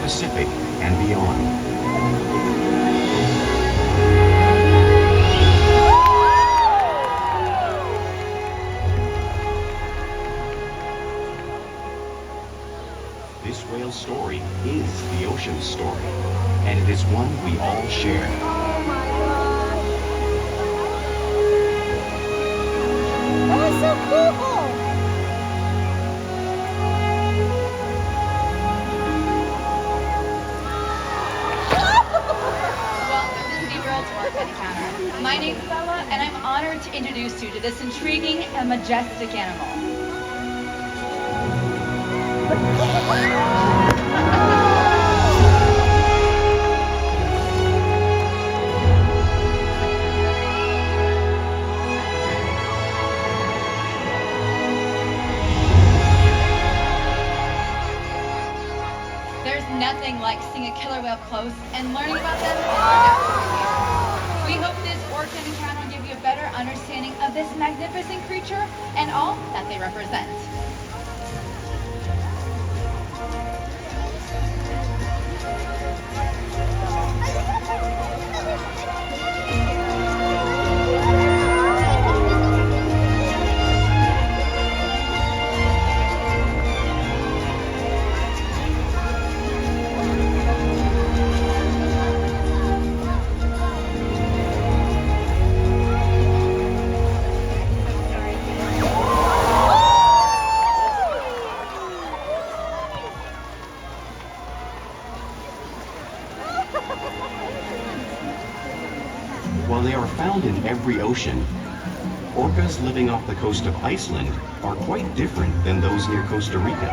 Pacific and beyond. This whale's story is the ocean's story, and it is one we all share. Oh my gosh. That was so cool. Welcome to SeaWorld's Orca Encounter. My name's Bella, and I'm honored to introduce you to this intriguing and majestic animal. There's nothing like seeing a killer whale close and learning about them in our depth. We hope this Orca encounter will give you a better understanding of this magnificent creature and all that they represent. While they are found in every ocean, orcas living off the coast of Iceland are quite different than those near Costa Rica.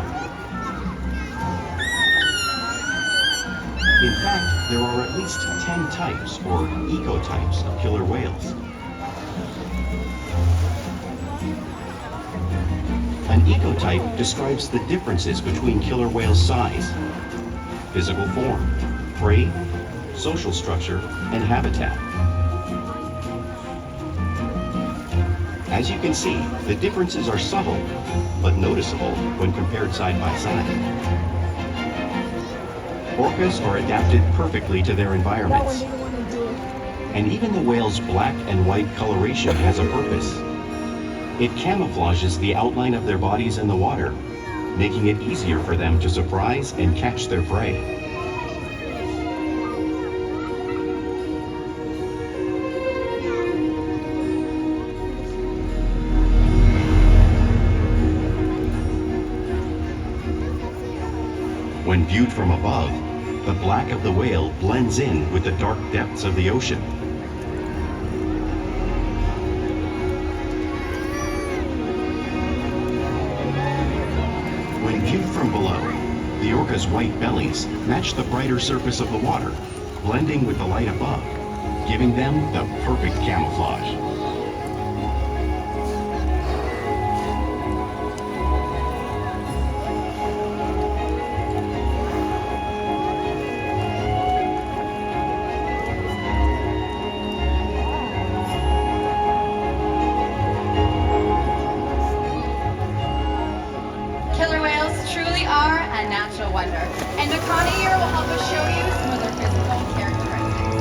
In fact, there are at least 10 types or ecotypes of killer whales. An ecotype describes the differences between killer whales' size, physical form, prey, social structure, and habitat. As you can see, the differences are subtle, but noticeable when compared side by side. Orcas are adapted perfectly to their environments. And even the whale's black and white coloration has a purpose. It camouflages the outline of their bodies in the water, making it easier for them to surprise and catch their prey. When viewed from above, the black of the whale blends in with the dark depths of the ocean. When viewed from below, the orca's white bellies match the brighter surface of the water, blending with the light above, giving them the perfect camouflage. Killer whales truly are a natural wonder, and Makani here will help us show you some of their physical characteristics.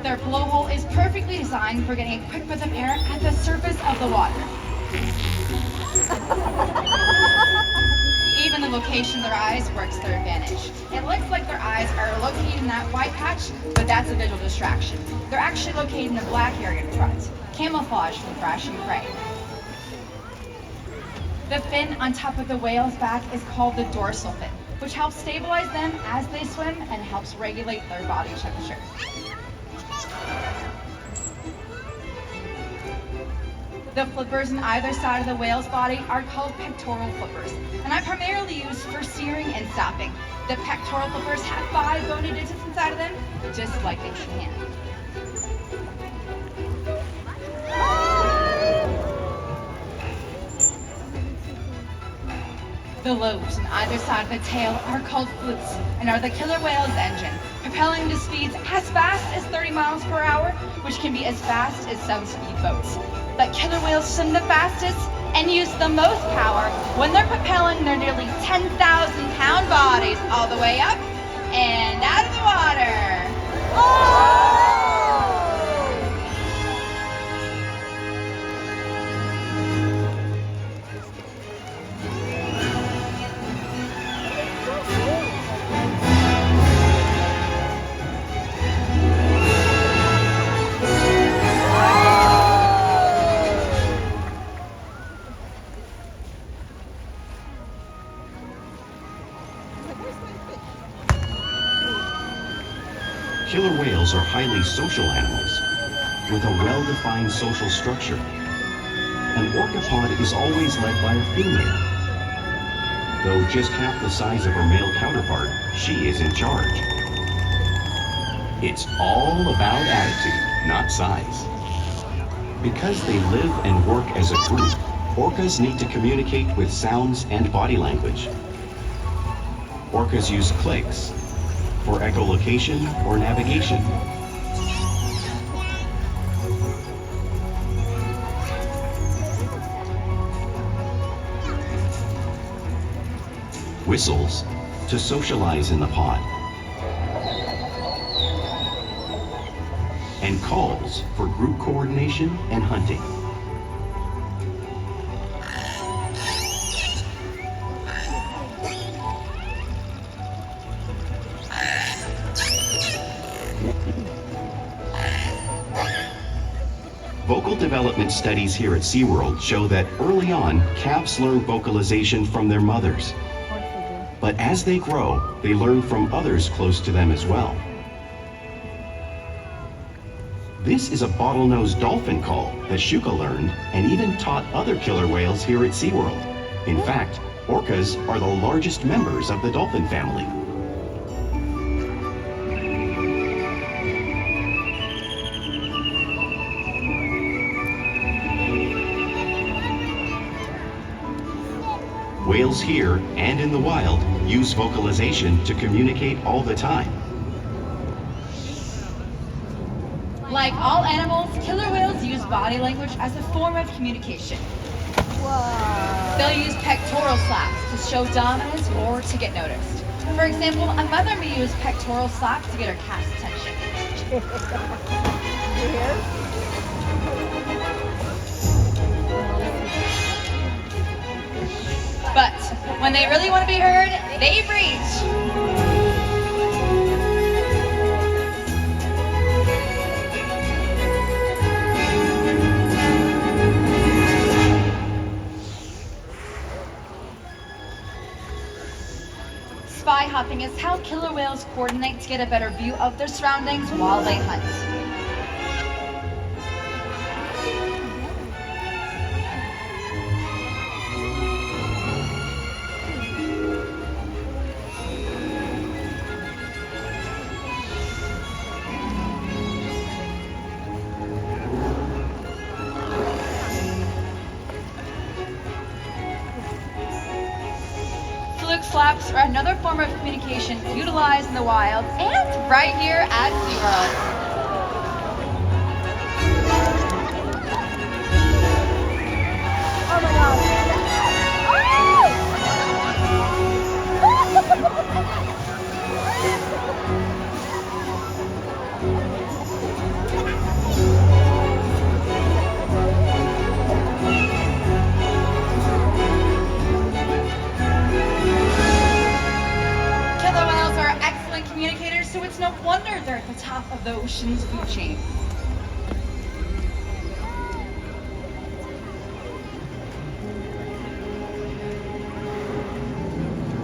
Their blowhole is perfectly designed for getting a quick breath of air at the surface of the water. Even the location of their eyes works to their advantage. It looks like their eyes are located in that white patch, but that's a visual distraction. They're actually located in a black area in front, camouflage from thrashing prey. The fin on top of the whale's back is called the dorsal fin, which helps stabilize them as they swim and helps regulate their body temperature. The flippers on either side of the whale's body are called pectoral flippers, and are primarily used for steering and stopping. The pectoral flippers have 5 bony digits inside of them, just like a hand. The lobes on either side of the tail are called flukes and are the killer whale's engine, propelling to speeds as fast 30 miles per hour, which can be as fast as some speedboats. But killer whales swim the fastest and use the most power when they're propelling their nearly 10,000-pound bodies all the way up and out of the water. Oh! Killer whales are highly social animals with a well-defined social structure. An orca pod is always led by a female. Though just half the size of her male counterpart, she is in charge. It's all about attitude, not size. Because they live and work as a group, orcas need to communicate with sounds and body language. Orcas use clicks for echolocation or navigation. Whistles to socialize in the pod. And calls for group coordination and hunting. Vocal development studies here at SeaWorld show that early on, calves learn vocalization from their mothers. But as they grow, they learn from others close to them as well. This is a bottlenose dolphin call that Shuka learned and even taught other killer whales here at SeaWorld. In fact, orcas are the largest members of the dolphin family. Whales here and in the wild use vocalization to communicate all the time. Like all animals, killer whales use body language as a form of communication. Wow. They'll use pectoral slaps to show dominance or to get noticed. For example, a mother may use pectoral slaps to get her calf's attention. You hear? But when they really want to be heard, they breach. Spy hopping is how killer whales coordinate to get a better view of their surroundings while they hunt. Slaps are another form of communication utilized in the wild and right here at SeaWorld. Oh my god. Killer whales are excellent communicators, so it's no wonder they're at the top of the ocean's food chain.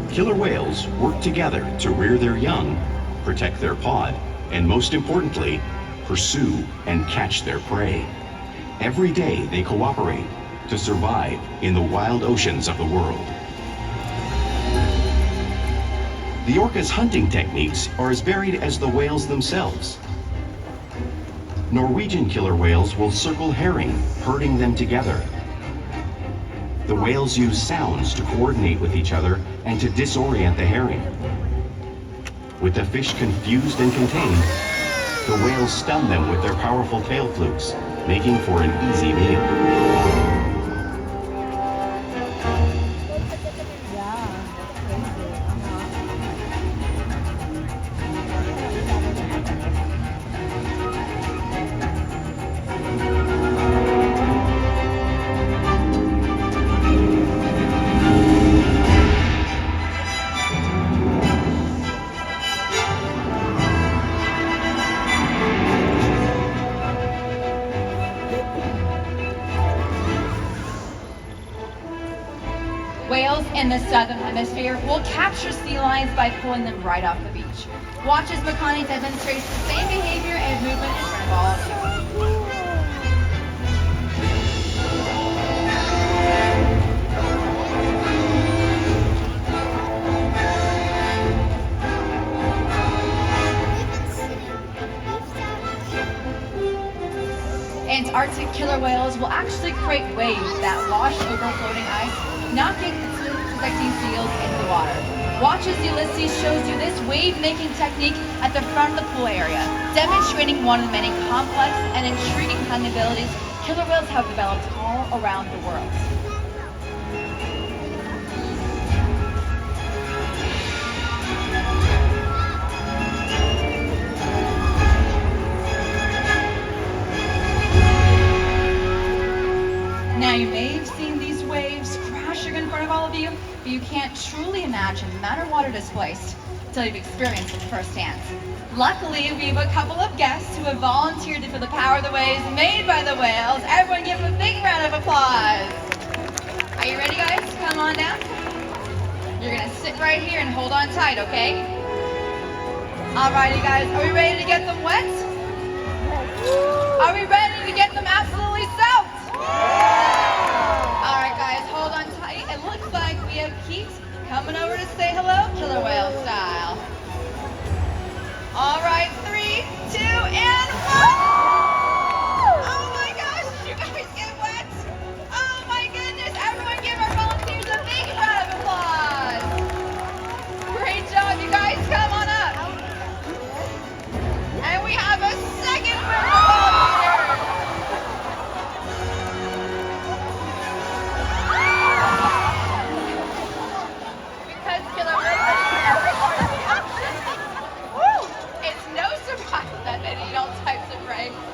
Killer whales work together to rear their young, protect their pod, and most importantly, pursue and catch their prey. Every day they cooperate to survive in the wild oceans of the world. The orca's hunting techniques are as varied as the whales themselves. Norwegian killer whales will circle herring, herding them together. The whales use sounds to coordinate with each other and to disorient the herring. With the fish confused and contained, The whales stun them with their powerful tail flukes, making for an easy meal. Yeah, crazy. Whales in the southern hemisphere will capture sea lions by pulling them right off the beach. Watch as Makani demonstrates the same behavior and movement in front of all of you. Antarctic killer whales will actually create waves that wash over floating ice, knocking its protecting seals into the water. Watch as Ulises shows you this wave-making technique at the front of the pool area, demonstrating one of the many complex and intriguing hunting abilities killer whales have developed all around the world. Now you may have seen these waves crashing in front of all of you, but you can't truly imagine the amount of water displaced until you've experienced it firsthand. Luckily, we have a couple of guests who have volunteered to feel the power of the waves made by the whales. Everyone give them a big round of applause. Are you ready, guys? Come on down. You're gonna sit right here and hold on tight, okay? Alrighty, guys, are we ready to get them wet? Are we ready to get them absolutely soaked? Alright guys, hold on tight. It looks like we have Keet coming over to say hello, killer whale style. Alright, 3, 2, and 1! Oh my gosh, you guys get wet! Oh my goodness, everyone give our volunteers a big round of applause! Great job, you guys, come on up! And we have a second round of volunteers!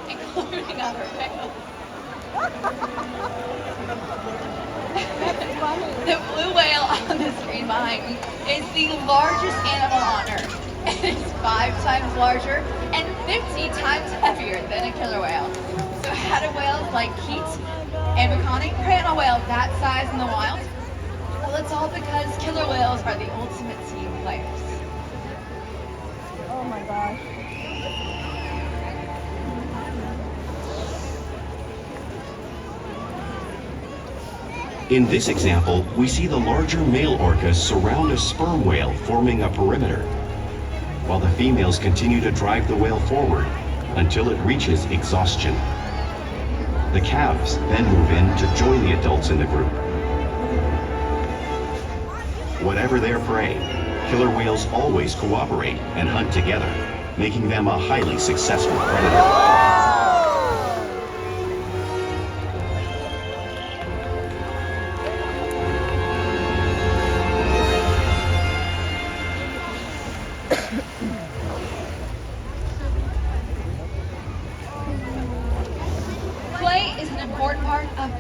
Including other whales. The blue whale on the screen behind me is the largest animal on Earth. It is 5 times larger and 50 times heavier than a killer whale. So how do whales like Keet and Makani prey on a whale that size in the wild? Well, it's all because killer whales are the ultimate team players. Oh my gosh. In this example, we see the larger male orcas surround a sperm whale, forming a perimeter, while the females continue to drive the whale forward until it reaches exhaustion. The calves then move in to join the adults in the group. Whatever their prey, killer whales always cooperate and hunt together, making them a highly successful predator.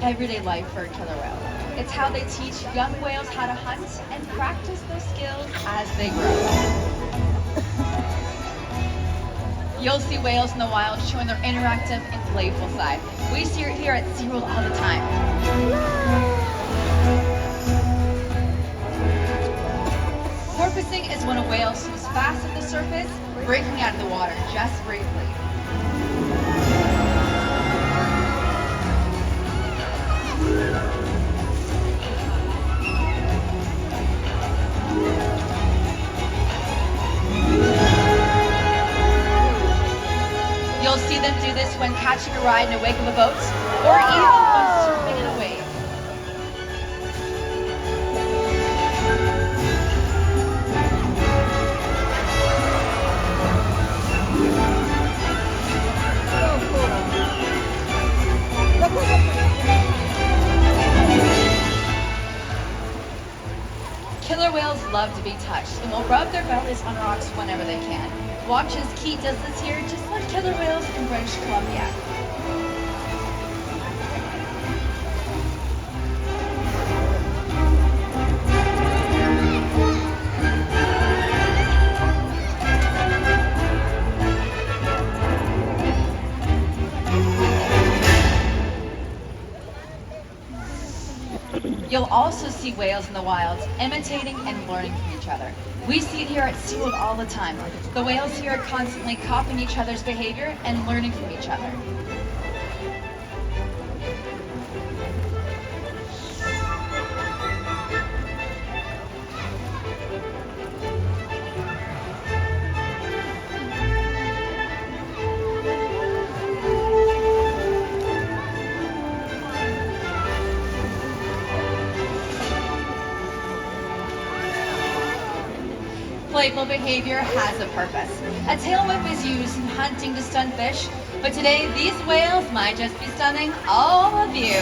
Everyday life for a killer whale. It's how they teach young whales how to hunt and practice those skills as they grow. You'll see whales in the wild showing their interactive and playful side. We see it here at SeaWorld all the time. Porpoising is when a whale swims fast at the surface, breaking out of the water just briefly. You'll see them do this when catching a ride in the wake of a boat, or even when surfing in a wave. love to be touched and will rub their bellies on rocks whenever they can. Watch as Keet does this here, just like killer whales in British Columbia. You'll also see whales in the wilds imitating and learning from each other. We see it here at SeaWorld all the time. The whales here are constantly copying each other's behavior and learning from each other. Playful behavior has a purpose. A tail whip is used in hunting to stun fish, but today these whales might just be stunning all of you.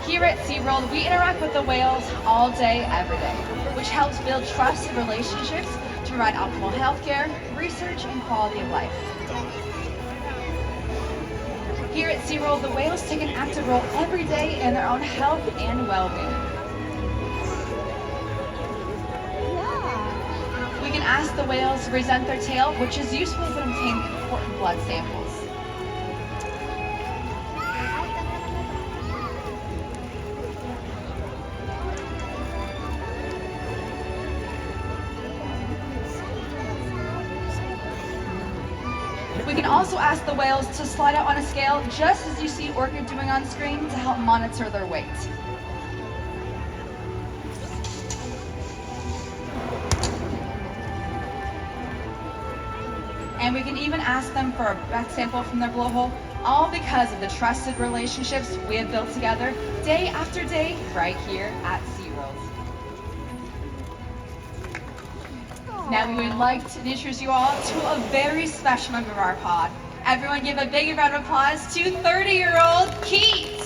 Here at SeaWorld, we interact with the whales all day, every day, which helps build trust and relationships to provide optimal healthcare, research, and quality of life. Here at SeaWorld, the whales take an active role every day in their own health and well-being. We can ask the whales to present their tail, which is useful to obtain important blood samples. We can also ask the whales to slide out on a scale, just as you see Orca doing on screen, to help monitor their weight. And we can even ask them for a breath sample from their blowhole, all because of the trusted relationships we have built together day after day right here at SeaWorld. Now we would like to introduce you all to a very special member of our pod. Everyone give a big round of applause to 30-year-old Keet.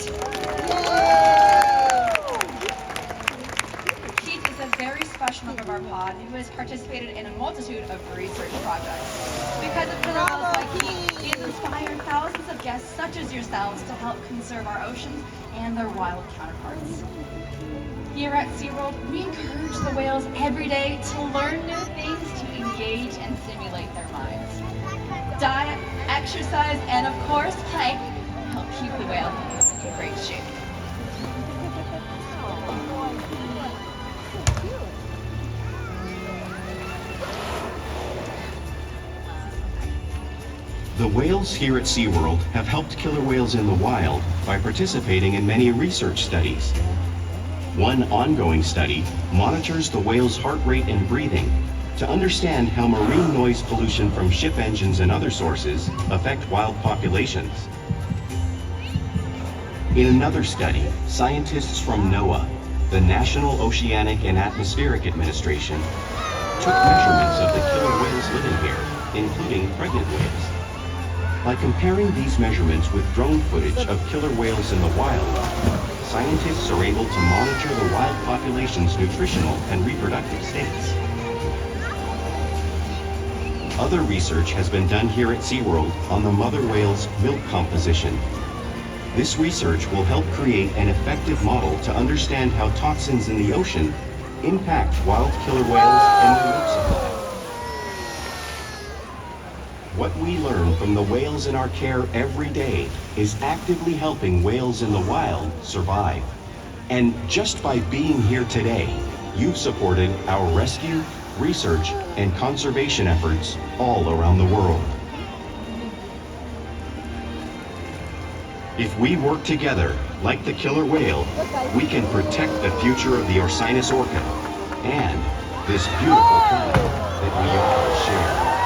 Keet is a very special member of our pod who has participated in a multitude of research projects. Because of killer whales like Keet, he has inspired thousands of guests such as yourselves to help conserve our oceans and their wild counterparts. Here at SeaWorld, we encourage the whales every day to learn new things to engage and stimulate their minds. Diet, exercise, and of course play help keep the whale in great shape. The whales here at SeaWorld have helped killer whales in the wild by participating in many research studies. One ongoing study monitors the whale's heart rate and breathing to understand how marine noise pollution from ship engines and other sources affect wild populations. In another study, scientists from NOAA, the National Oceanic and Atmospheric Administration, took measurements of the killer whales living here, including pregnant whales. By comparing these measurements with drone footage of killer whales in the wild, scientists are able to monitor the wild population's nutritional and reproductive states. Other research has been done here at SeaWorld on the mother whale's milk composition. This research will help create an effective model to understand how toxins in the ocean impact wild killer whales and their milk supply. What we learn from the whales in our care every day is actively helping whales in the wild survive. And just by being here today, you've supported our rescue, research, and conservation efforts all around the world. If we work together, like the killer whale, we can protect the future of the Orcinus orca and this beautiful planet that we all share.